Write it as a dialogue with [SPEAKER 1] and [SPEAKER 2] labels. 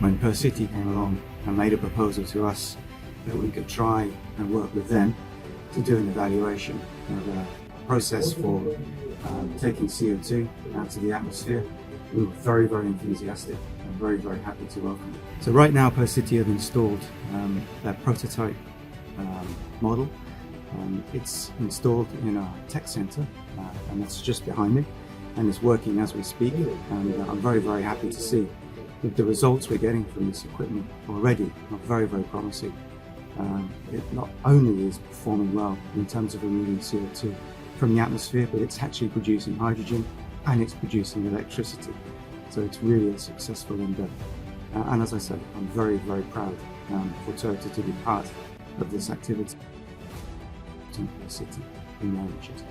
[SPEAKER 1] when Perth City came along and made a proposal to us that we could try and work with them to do an evaluation of a process for taking CO2 out of the atmosphere, we were very, very enthusiastic and very, very happy to welcome it. So right now Perth City have installed their prototype model. It's installed in our tech centre, and that's just behind me, and it's working as we speak, and I'm very, very happy to see that the results we're getting from this equipment already are very, very promising. It not only is performing well in terms of removing CO2 from the atmosphere, but it's actually producing hydrogen and it's producing electricity. So it's really a successful endeavour. And as I said, I'm very, very proud for Toyota to be part of this activity in the city in Manchester.